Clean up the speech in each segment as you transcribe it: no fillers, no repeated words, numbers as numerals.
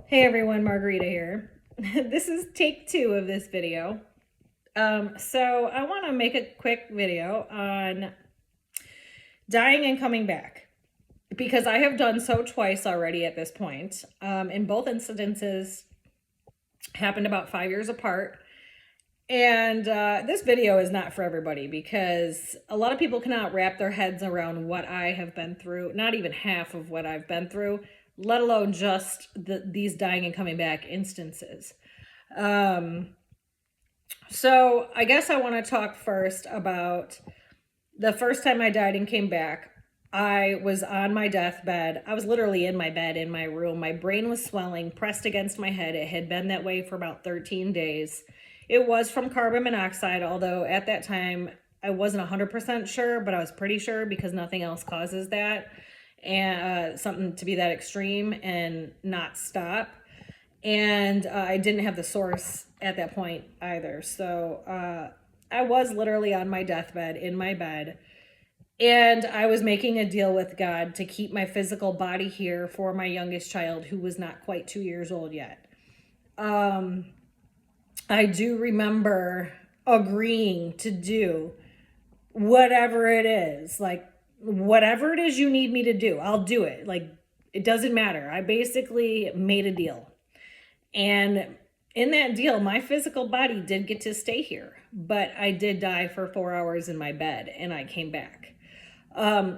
Hey everyone, Margarita here. This is take 2 of this video. So I want to make a quick video on dying and coming back because I have done so twice already at this point. In both incidences happened about 5 years apart. And this video is not for everybody because a lot of people cannot wrap their heads around what I have been through, not even half of what I've been through, let alone just these dying and coming back instances. So I guess I want to talk first about the first time I died and came back. I was on my deathbed. I was literally in my bed in my room. My brain was swelling, pressed against my head. It had been that way for about 13 days. It was from carbon monoxide, although at that time I wasn't 100% sure, but I was pretty sure because nothing else causes that. And something to be that extreme and not stop. And I didn't have the source at that point either. So I was literally on my deathbed in my bed. And I was making a deal with God to keep my physical body here for my youngest child, who was not quite 2 years old yet. I do remember agreeing to do whatever it is, like whatever it is you need me to do, I'll do it. Like, it doesn't matter. I basically made a deal. And in that deal, my physical body did get to stay here, but I did die for 4 hours in my bed and I came back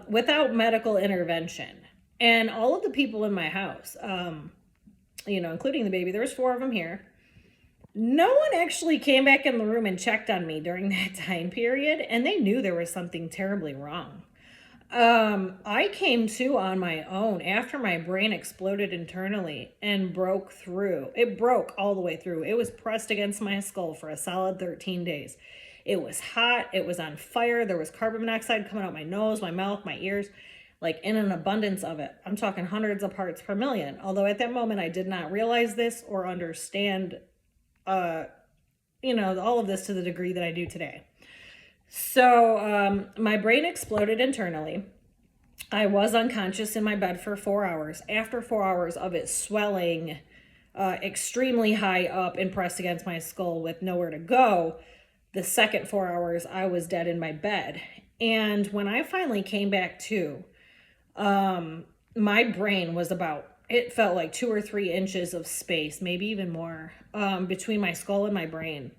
without medical intervention. And all of the people in my house, including the baby, there was 4 of them here. No one actually came back in the room and checked on me during that time period, and they knew there was something terribly wrong. I came to on my own after my brain exploded internally and broke through. It broke all the way through. It was pressed against my skull for a solid 13 days. It was hot. It was on fire. There was carbon monoxide coming out my nose, my mouth, my ears, like in an abundance of it. I'm talking hundreds of parts per million. Although at that moment I did not realize this or understand, all of this to the degree that I do today. So my brain exploded internally. I was unconscious in my bed for 4 hours. After 4 hours of it swelling extremely high up and pressed against my skull with nowhere to go, the second 4 hours I was dead in my bed. And when I finally came back to, my brain was it felt like 2 or 3 inches of space, maybe even more, between my skull and my brain.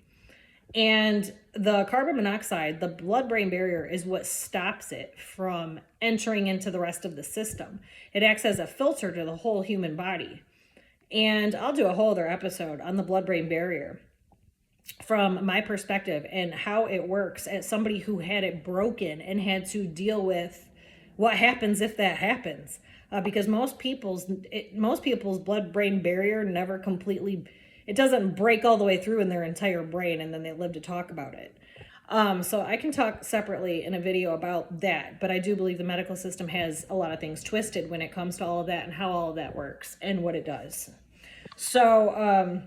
And the carbon monoxide, the blood-brain barrier, is what stops it from entering into the rest of the system. It acts as a filter to the whole human body. And I'll do a whole other episode on the blood-brain barrier from my perspective and how it works as somebody who had it broken and had to deal with what happens if that happens. Because most people's blood-brain barrier never completely... It doesn't break all the way through in their entire brain and then they live to talk about it. So I can talk separately in a video about that, but I do believe the medical system has a lot of things twisted when it comes to all of that and how all of that works and what it does. So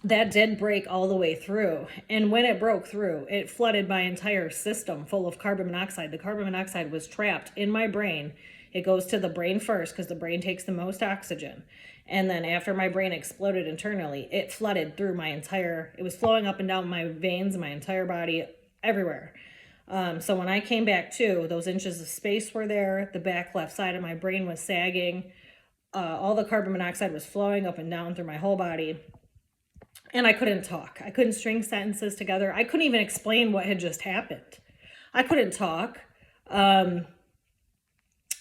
that did break all the way through. And when it broke through, it flooded my entire system full of carbon monoxide. The carbon monoxide was trapped in my brain. It goes to the brain first because the brain takes the most oxygen. And then after my brain exploded internally, it flooded through it was flowing up and down my veins, my entire body, everywhere. So when I came back to, those inches of space were there. The back left side of my brain was sagging. All the carbon monoxide was flowing up and down through my whole body. And I couldn't talk. I couldn't string sentences together. I couldn't even explain what had just happened. I couldn't talk.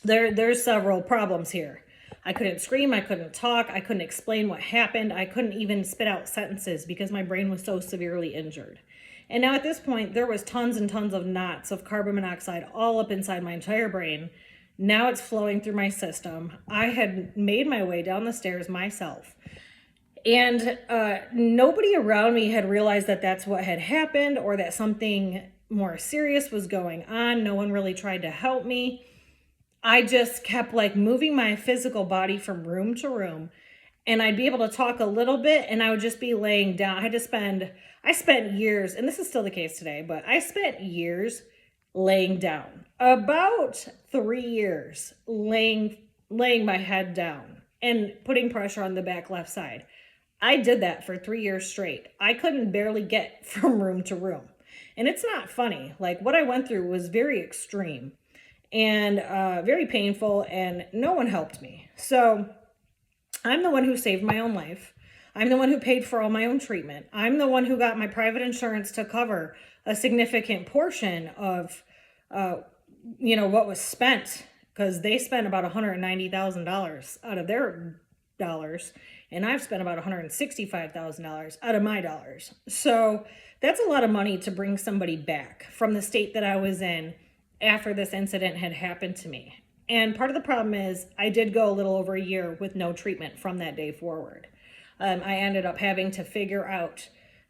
There's several problems here. I couldn't scream, I couldn't talk, I couldn't explain what happened, I couldn't even spit out sentences because my brain was so severely injured. And now at this point, there was tons and tons of knots of carbon monoxide all up inside my entire brain. Now it's flowing through my system. I had made my way down the stairs myself. And nobody around me had realized that that's what had happened or that something more serious was going on. No one really tried to help me. I just kept moving my physical body from room to room, and I'd be able to talk a little bit and I would just be laying down. I spent years, and this is still the case today, but I spent years laying down, about 3 years laying my head down and putting pressure on the back left side. I did that for 3 years straight. I couldn't barely get from room to room. And it's not funny. Like, what I went through was very extreme and very painful, and no one helped me. So I'm the one who saved my own life. I'm the one who paid for all my own treatment. I'm the one who got my private insurance to cover a significant portion of, what was spent, because they spent about $190,000 out of their dollars, and I've spent about $165,000 out of my dollars. So that's a lot of money to bring somebody back from the state that I was in after this incident had happened to me. And part of the problem is I did go a little over a year with no treatment from that day forward. I ended up having to figure out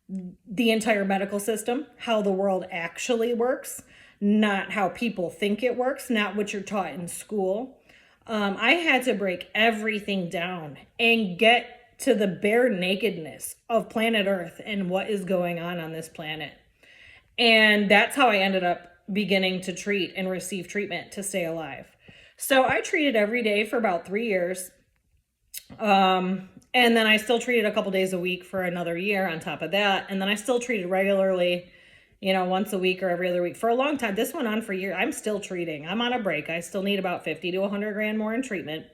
the entire medical system, how the world actually works, not how people think it works, not what you're taught in school. I had to break everything down and get to the bare nakedness of planet Earth and what is going on this planet. And that's how I ended up beginning to treat and receive treatment to stay alive. So I treated every day for about 3 years. And then I still treated a couple days a week for another year on top of that. And then I still treated regularly, once a week or every other week for a long time. This went on for years. I'm still treating. I'm on a break. I still need about 50 to 100 grand more in treatment.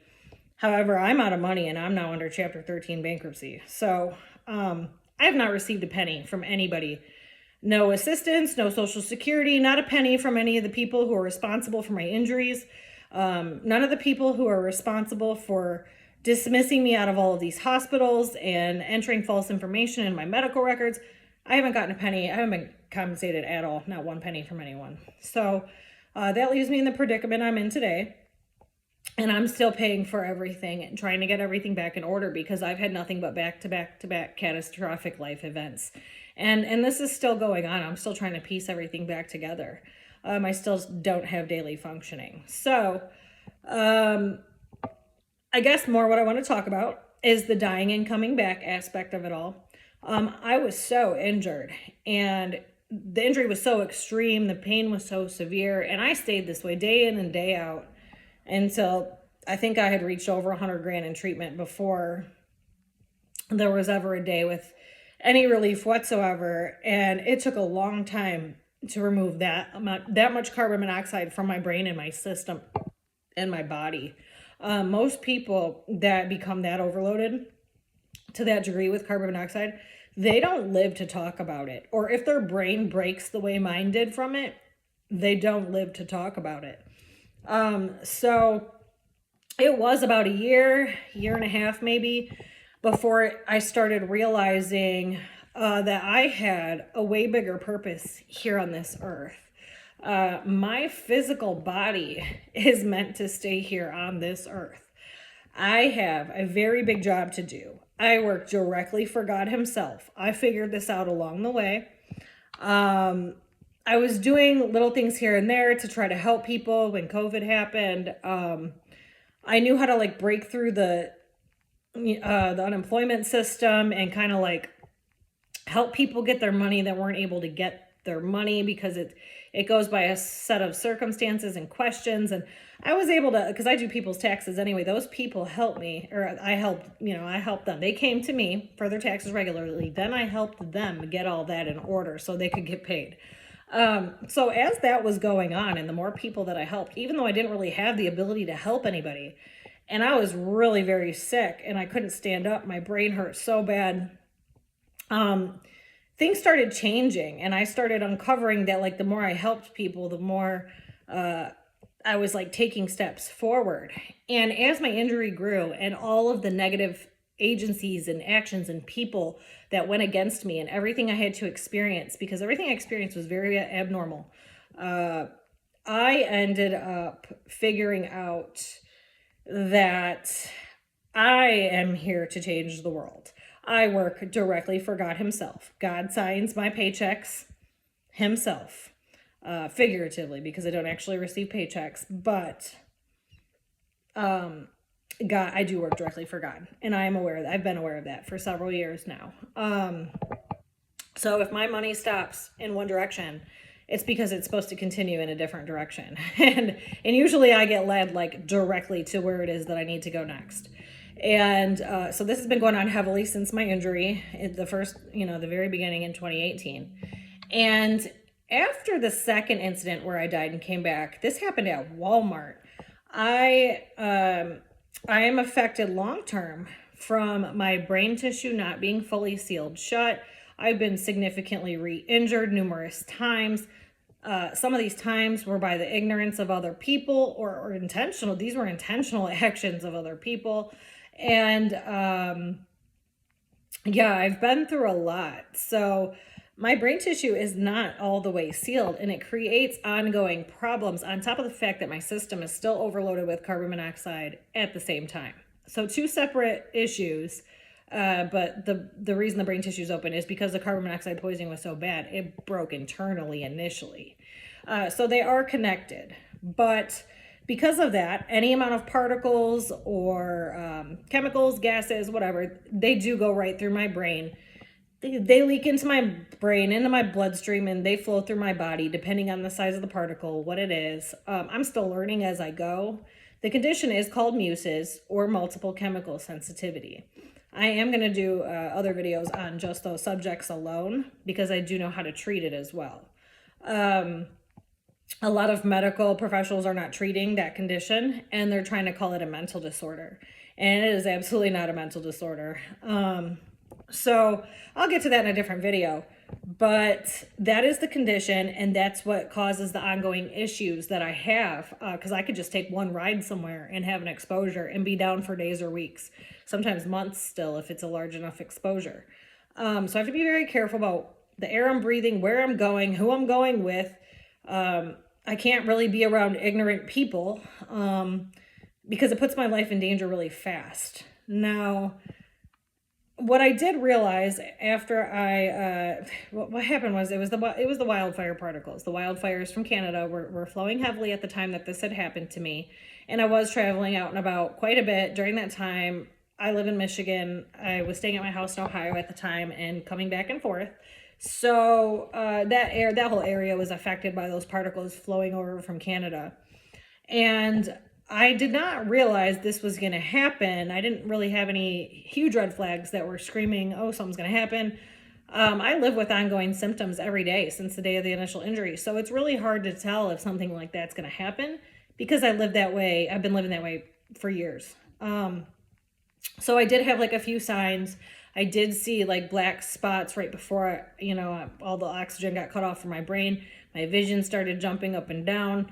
However, I'm out of money and I'm now under Chapter 13 bankruptcy. So I have not received a penny from anybody. No assistance, no Social Security, not a penny from any of the people who are responsible for my injuries. None of the people who are responsible for dismissing me out of all of these hospitals and entering false information in my medical records. I haven't gotten a penny. I haven't been compensated at all, not one penny from anyone. So that leaves me in the predicament I'm in today. And I'm still paying for everything and trying to get everything back in order because I've had nothing but back-to-back catastrophic life events. And this is still going on. I'm still trying to piece everything back together. I still don't have daily functioning. So I guess more what I want to talk about is the dying and coming back aspect of it all. I was so injured, and the injury was so extreme, the pain was so severe, and I stayed this way day in and day out until I think I had reached over 100 grand in treatment before there was ever a day with any relief whatsoever. And it took a long time to remove that much carbon monoxide from my brain and my system and my body. Most people that become that overloaded to that degree with carbon monoxide, they don't live to talk about it. Or if their brain breaks the way mine did from it, they don't live to talk about it. So it was about a year and a half maybe before I started realizing that I had a way bigger purpose here on this earth. My physical body is meant to stay here on this earth. I have a very big job to do. I work directly for God himself. I figured this out along the way. I was doing little things here and there to try to help people when COVID happened. I knew how to break through the unemployment system and kind of help people get their money that weren't able to get their money because it goes by a set of circumstances and questions. And I was able to, because I do people's taxes anyway, those people helped me, or I helped them. They came to me for their taxes regularly. Then I helped them get all that in order so they could get paid. So as that was going on, and the more people that I helped, even though I didn't really have the ability to help anybody, and I was really very sick and I couldn't stand up, my brain hurt so bad, things started changing, and I started uncovering that the more I helped people, the more I was taking steps forward. And as my injury grew and all of the negative agencies and actions and people that went against me and everything I had to experience, because everything I experienced was very abnormal, I ended up figuring out that I am here to change the world. I work directly for God himself. God signs my paychecks himself, figuratively, because I don't actually receive paychecks, but God, I do work directly for God, and I am aware of that. I've been aware of that for several years now. So if my money stops in one direction, it's because it's supposed to continue in a different direction. And usually I get led directly to where it is that I need to go next. And so this has been going on heavily since my injury, the first, the very beginning in 2018. And after the second incident where I died and came back, this happened at Walmart. I am affected long term from my brain tissue not being fully sealed shut. I've been significantly re-injured numerous times. Some of these times were by the ignorance of other people or intentional. These were intentional actions of other people. And yeah, I've been through a lot. So my brain tissue is not all the way sealed, and it creates ongoing problems on top of the fact that my system is still overloaded with carbon monoxide at the same time. So two separate issues, but the reason the brain tissue is open is because the carbon monoxide poisoning was so bad, it broke internally initially. So they are connected, but because of that, any amount of particles or chemicals, gases, whatever, they do go right through my brain. They leak into my brain, into my bloodstream, and they flow through my body depending on the size of the particle, what it is. I'm still learning as I go. The condition is called MUSES, or multiple chemical sensitivity. I am going to do other videos on just those subjects alone because I do know how to treat it as well. A lot of medical professionals are not treating that condition, and they're trying to call it a mental disorder. And it is absolutely not a mental disorder. So I'll get to that in a different video, but that is the condition, and that's what causes the ongoing issues that I have, because I could just take one ride somewhere and have an exposure and be down for days or weeks, sometimes months still if it's a large enough exposure. So I have to be very careful about the air I'm breathing, where I'm going, who I'm going with. I can't really be around ignorant people because it puts my life in danger really fast. Now, what I did realize after what happened was it was the wildfire particles. The wildfires from Canada were flowing heavily at the time that this had happened to me. And I was traveling out and about quite a bit during that time. I live in Michigan. I was staying at my house in Ohio at the time and coming back and forth. So that whole area was affected by those particles flowing over from Canada. And I did not realize this was going to happen. I didn't really have any huge red flags that were screaming, oh, something's going to happen. I live with ongoing symptoms every day since the day of the initial injury. So it's really hard to tell if something like that's going to happen because I live that way. I've been living that way for years. So I did have like a few signs. I did see like black spots right before, all the oxygen got cut off from my brain. My vision started jumping up and down.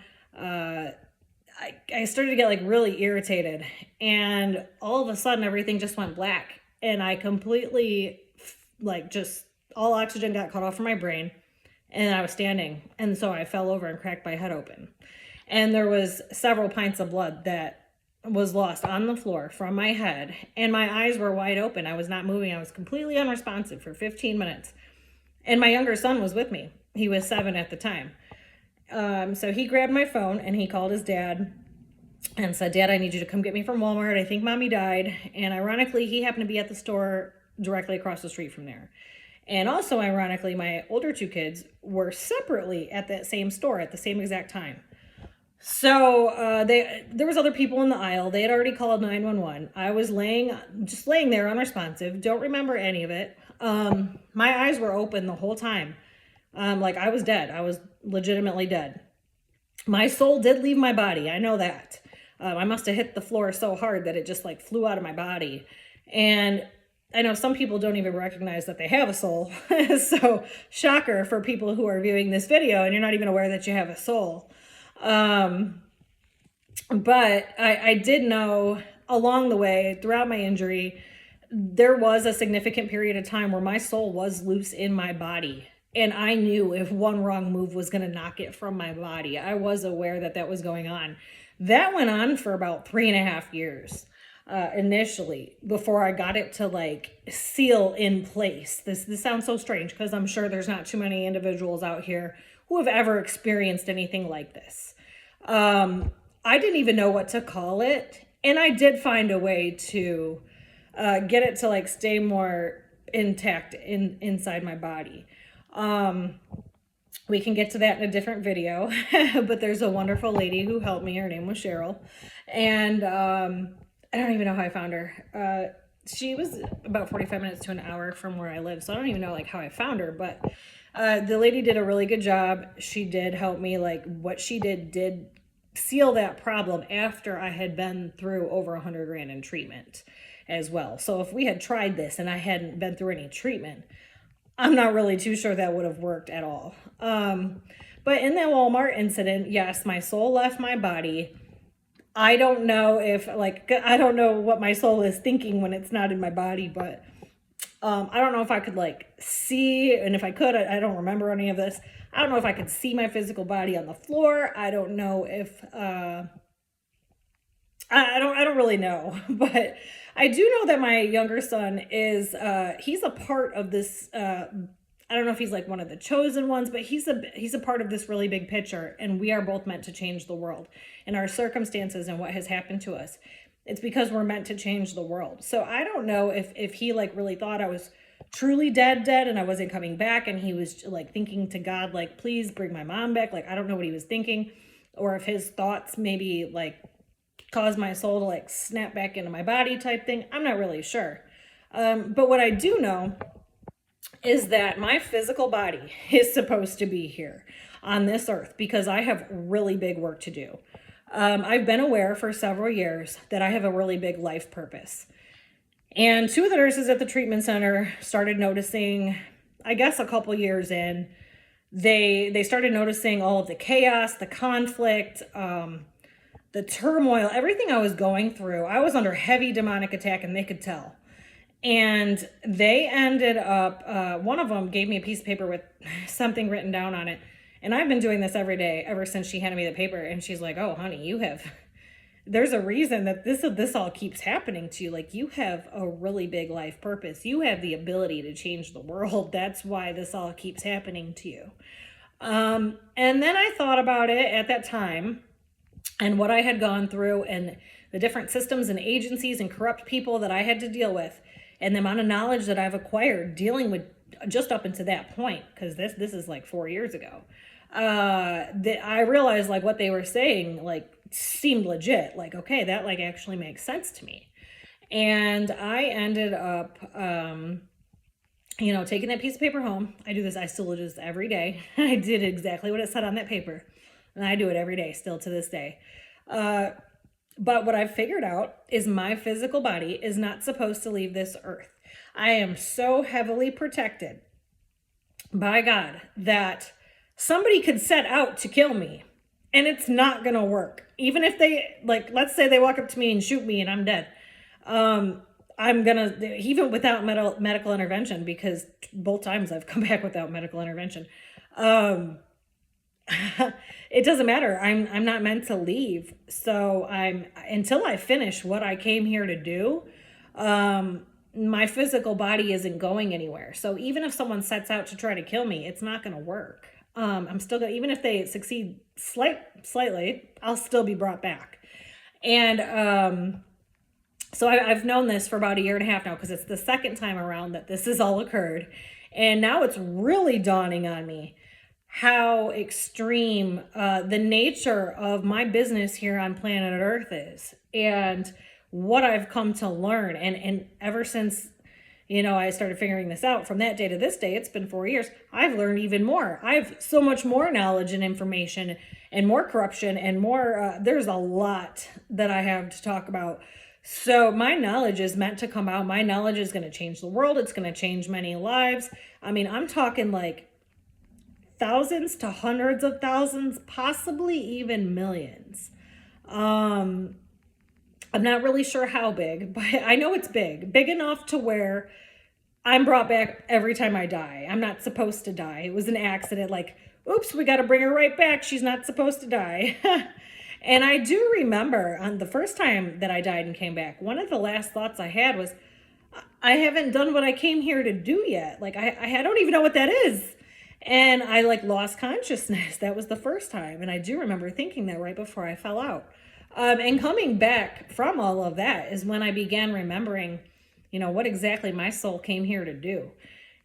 I started to get like really irritated, and all of a sudden everything just went black, and I completely just all oxygen got cut off from my brain, and I was standing, and so I fell over and cracked my head open, and there was several pints of blood that was lost on the floor from my head, and my eyes were wide open. I was not moving. I was completely unresponsive for 15 minutes, and my younger son was with me. He was 7 at the time. So he grabbed my phone and he called his dad and said, Dad, I need you to come get me from Walmart. I think Mommy died. And ironically, he happened to be at the store directly across the street from there. And also, ironically, my older 2 kids were separately at that same store at the same exact time. So there was other people in the aisle. They had already called 911. I was just laying there unresponsive. Don't remember any of it. My eyes were open the whole time. Like I was dead. I was legitimately dead. My soul did leave my body. I know that. I must have hit the floor so hard that it just like flew out of my body. And I know some people don't even recognize that they have a soul. So shocker for people who are viewing this video and you're not even aware that you have a soul. But I did know along the way throughout my injury, there was a significant period of time where my soul was loose in my body. And I knew if one wrong move was going to knock it from my body. I was aware that that was going on. That went on for about 3.5 years initially before I got it to like seal in place. This sounds so strange because I'm sure there's not too many individuals out here who have ever experienced anything like this. I didn't even know what to call it. And I did find a way to get it to like stay more intact inside my body. We can get to that in a different video, but there's a wonderful lady who helped me. Her name was Cheryl. And I don't even know how I found her. She was about 45 minutes to an hour from where I live, so I don't even know like how I found her, but the lady did a really good job. She did help me. Like what she did seal that problem after I had been through over 100 grand in treatment as well. So if we had tried this and I hadn't been through any treatment, I'm not really too sure that would have worked at all. But in that Walmart incident, yes, my soul left my body. I don't know if I don't know what my soul is thinking when it's not in my body, but I don't know if I could like see, and if I could, I don't remember any of this. I don't know if I could see my physical body on the floor. I don't know if I don't really know, but I do know that my younger son is he's a part of this I don't know if he's like one of the chosen ones, but he's a part of this really big picture, and we are both meant to change the world. And our circumstances and what has happened to us, it's because we're meant to change the world. So I don't know if he like really thought I was truly dead and I wasn't coming back, and he was like thinking to God like, please bring my mom back. Like I don't know what he was thinking, or if his thoughts maybe like caused my soul to like snap back into my body type thing. I'm not really sure. But what I do know is that my physical body is supposed to be here on this earth because I have really big work to do. I've been aware for several years that I have a really big life purpose. And two of the nurses at the treatment center started noticing, I guess a couple years in, they started noticing all of the chaos, the conflict, the turmoil, everything I was going through. I was under heavy demonic attack and they could tell. And they ended up, one of them gave me a piece of paper with something written down on it. And I've been doing this every day ever since she handed me the paper. And she's like, oh, honey, there's a reason that this all keeps happening to you. Like you have a really big life purpose. You have the ability to change the world. That's why this all keeps happening to you. And then I thought about it at that time and what I had gone through and the different systems and agencies and corrupt people that I had to deal with. And the amount of knowledge that I've acquired dealing with just up until that point, because this is like 4 years ago, that I realized like what they were saying like seemed legit. Like, okay, that like actually makes sense to me. And I ended up, taking that piece of paper home. I still do this every day. I did exactly what it said on that paper. And I do it every day still to this day. But what I've figured out is my physical body is not supposed to leave this earth. I am so heavily protected by God that somebody could set out to kill me and it's not going to work. Even if they, like, let's say they walk up to me and shoot me and I'm dead. I'm going to, even without medical intervention, because both times I've come back without medical intervention. It doesn't matter. I'm not meant to leave. So until I finish what I came here to do, my physical body isn't going anywhere. So even if someone sets out to try to kill me, it's not going to work. I'm still going to, even if they succeed slightly, I'll still be brought back. And, so I've known this for about 1.5 years now, because it's the second time around that this has all occurred. And now it's really dawning on me how extreme the nature of my business here on planet Earth is, and what I've come to learn. And ever since, I started figuring this out, from that day to this day, it's been 4 years, I've learned even more. I have so much more knowledge and information and more corruption and more, there's a lot that I have to talk about. So my knowledge is meant to come out. My knowledge is going to change the world. It's going to change many lives. I mean, I'm talking like thousands to hundreds of thousands, possibly even millions. I'm not really sure how big, but I know it's big enough to where I'm brought back every time I die. I'm not supposed to die. It was an accident. Like, oops, we got to bring her right back. She's not supposed to die. And I do remember on the first time that I died and came back, one of the last thoughts I had was, I haven't done what I came here to do yet. Like, I don't even know what that is. And I like lost consciousness. That was the first time. And I do remember thinking that right before I fell out. And coming back from all of that is when I began remembering, what exactly my soul came here to do.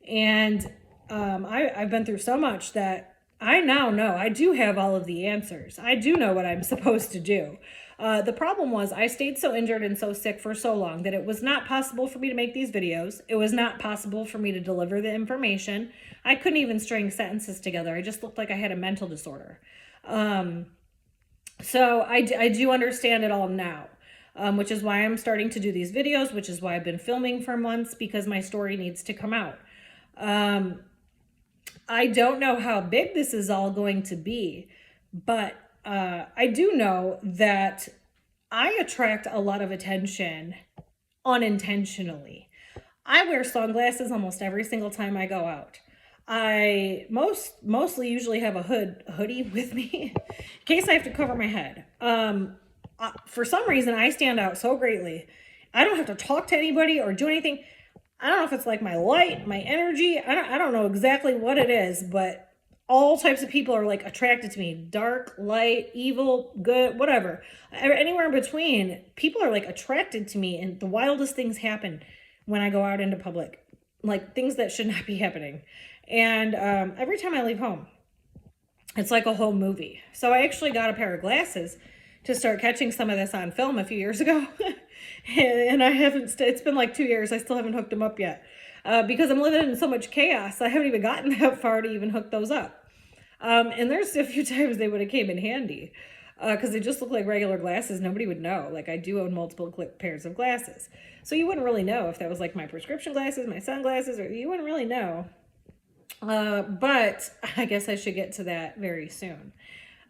And I've been through so much that I now know I do have all of the answers. I do know what I'm supposed to do. The problem was I stayed so injured and so sick for so long that it was not possible for me to make these videos. It was not possible for me to deliver the information. I couldn't even string sentences together. I just looked like I had a mental disorder. So I do understand it all now, which is why I'm starting to do these videos, which is why I've been filming for months, because my story needs to come out. I don't know how big this is all going to be, but I do know that I attract a lot of attention unintentionally. I wear sunglasses almost every single time I go out. I mostly usually have a hoodie with me in case I have to cover my head. For some reason, I stand out so greatly. I don't have to talk to anybody or do anything. I don't know if it's like my light, my energy. I don't know exactly what it is, but all types of people are like attracted to me. Dark, light, evil, good, whatever. Anywhere in between, people are like attracted to me, and the wildest things happen when I go out into public. Like things that should not be happening. And every time I leave home, it's like a whole movie. So I actually got a pair of glasses to start catching some of this on film a few years ago. And I haven't, it's been like 2 years. I still haven't hooked them up yet. Because I'm living in so much chaos. I haven't even gotten that far to even hook those up. And there's a few times they would have came in handy. Because they just look like regular glasses. Nobody would know. Like I do own multiple pairs of glasses. So you wouldn't really know if that was like my prescription glasses, my sunglasses, or you wouldn't really know. But I guess I should get to that very soon.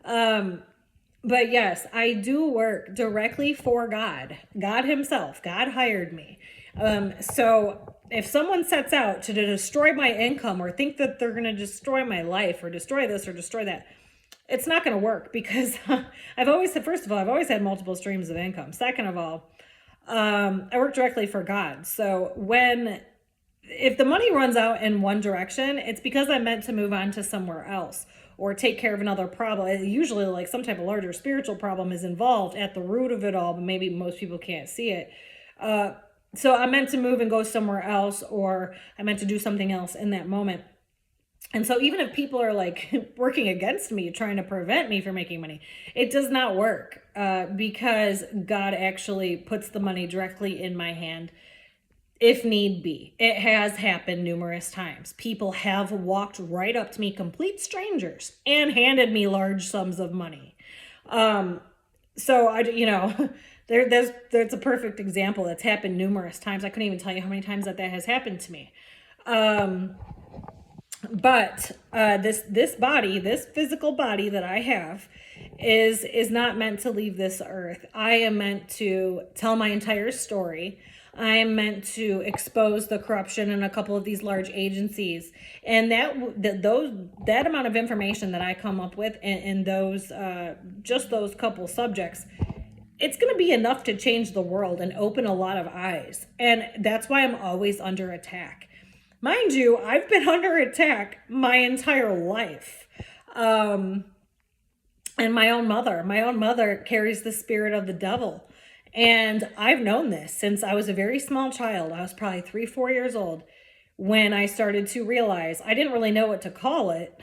But yes, I do work directly for God. God himself. God hired me. So if someone sets out to destroy my income or think that they're going to destroy my life or destroy this or destroy that, it's not going to work, because I've always said, first of all, I've always had multiple streams of income. Second of all, I work directly for God. So if the money runs out in one direction, it's because I'm meant to move on to somewhere else or take care of another problem. Usually like some type of larger spiritual problem is involved at the root of it all, but maybe most people can't see it. So I'm meant to move and go somewhere else, or I'm meant to do something else in that moment. And so even if people are like working against me, trying to prevent me from making money, it does not work, because God actually puts the money directly in my hand if need be. It has happened numerous times. People have walked right up to me, complete strangers, and handed me large sums of money. So there's a perfect example that's happened numerous times. I couldn't even tell you how many times that has happened to me. But this body, this physical body that I have is not meant to leave this earth. I am meant to tell my entire story. I am meant to expose the corruption in a couple of these large agencies. And that amount of information that I come up with in those just those couple subjects, it's going to be enough to change the world and open a lot of eyes. And that's why I'm always under attack. Mind you, I've been under attack my entire life. And my own mother carries the spirit of the devil. And I've known this since I was a very small child. I was probably 3-4 years old when I started to realize, I didn't really know what to call it.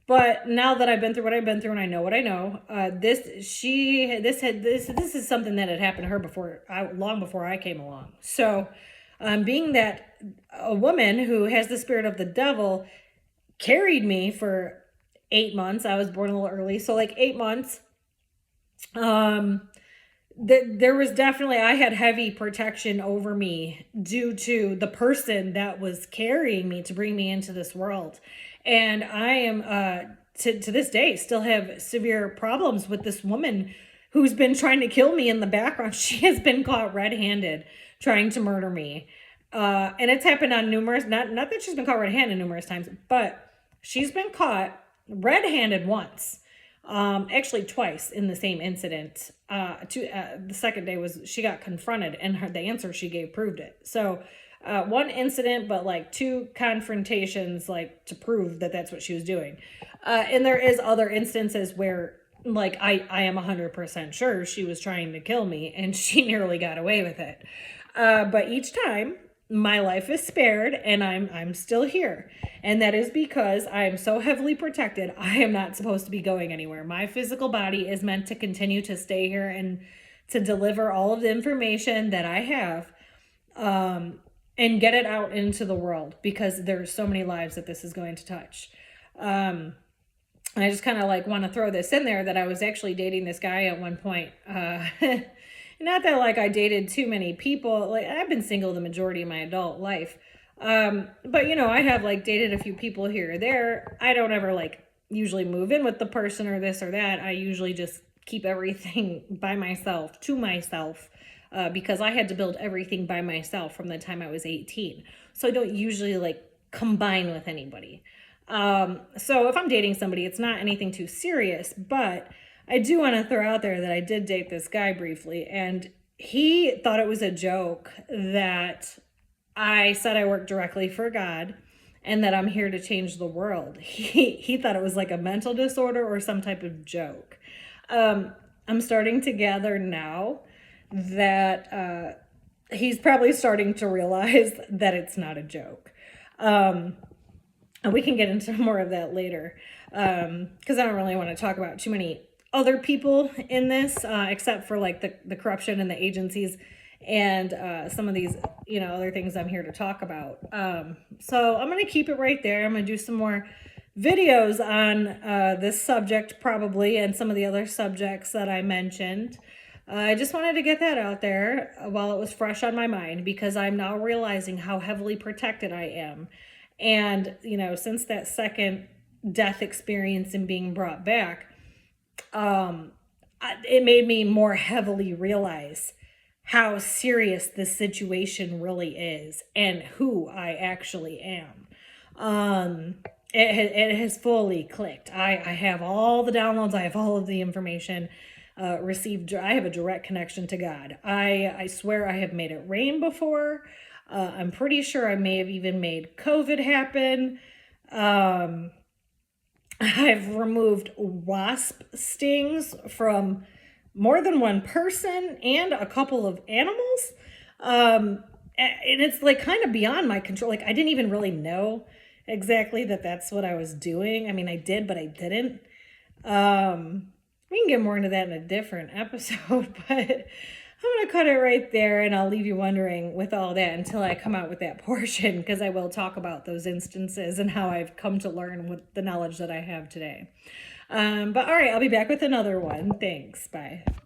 But now that I've been through what I've been through and I know what I know, this is something that had happened to her long before I came along. So, being that a woman who has the spirit of the devil carried me for 8 months, I was born a little early, so like 8 months. There was definitely, I had heavy protection over me due to the person that was carrying me to bring me into this world. And I am, to this day, still have severe problems with this woman who's been trying to kill me in the background. She has been caught red-handed trying to murder me. And it's happened on numerous, not that she's been caught red-handed numerous times, but she's been caught red-handed once. Actually twice in the same incident. The second day was she got confronted, and the answer she gave proved it. So one incident, but like 2 confrontations, like to prove that that's what she was doing. And there is other instances where like I am 100% sure she was trying to kill me, and she nearly got away with it. But each time my life is spared and I'm still here. And that is because I am so heavily protected. I am not supposed to be going anywhere. My physical body is meant to continue to stay here and to deliver all of the information that I have, and get it out into the world, because there's so many lives that this is going to touch. And I just kind of like want to throw this in there that I was actually dating this guy at one point. Not that like I dated too many people. Like, I've been single the majority of my adult life. But you know, I have like dated a few people here or there. I don't ever like usually move in with the person or this or that. I usually just keep everything by myself, to myself, because I had to build everything by myself from the time I was 18. So I don't usually like combine with anybody. So if I'm dating somebody, it's not anything too serious, but I do want to throw out there that I did date this guy briefly, and he thought it was a joke that I said I work directly for God and that I'm here to change the world. He thought it was like a mental disorder or some type of joke. I'm starting to gather now that he's probably starting to realize that it's not a joke. And we can get into more of that later, because I don't really want to talk about too many other people in this, except for like the corruption in the agencies and some of these, you know, other things I'm here to talk about. So I'm going to keep it right there. I'm going to do some more videos on this subject probably, and some of the other subjects that I mentioned. I just wanted to get that out there while it was fresh on my mind, because I'm now realizing how heavily protected I am. And, you know, since that second death experience and being brought back, it made me more heavily realize how serious this situation really is and who I actually am. It has fully clicked. I have all the downloads. I have all of the information received. I have a direct connection to God. I swear I have made it rain before. I'm pretty sure I may have even made COVID happen. I've removed wasp stings from more than one person and a couple of animals. And it's like kind of beyond my control. Like, I didn't even really know exactly that that's what I was doing. I mean, I did, but I didn't. We can get more into that in a different episode, but I'm going to cut it right there, and I'll leave you wondering with all that until I come out with that portion, because I will talk about those instances and how I've come to learn with the knowledge that I have today. But all right, I'll be back with another one. Thanks. Bye.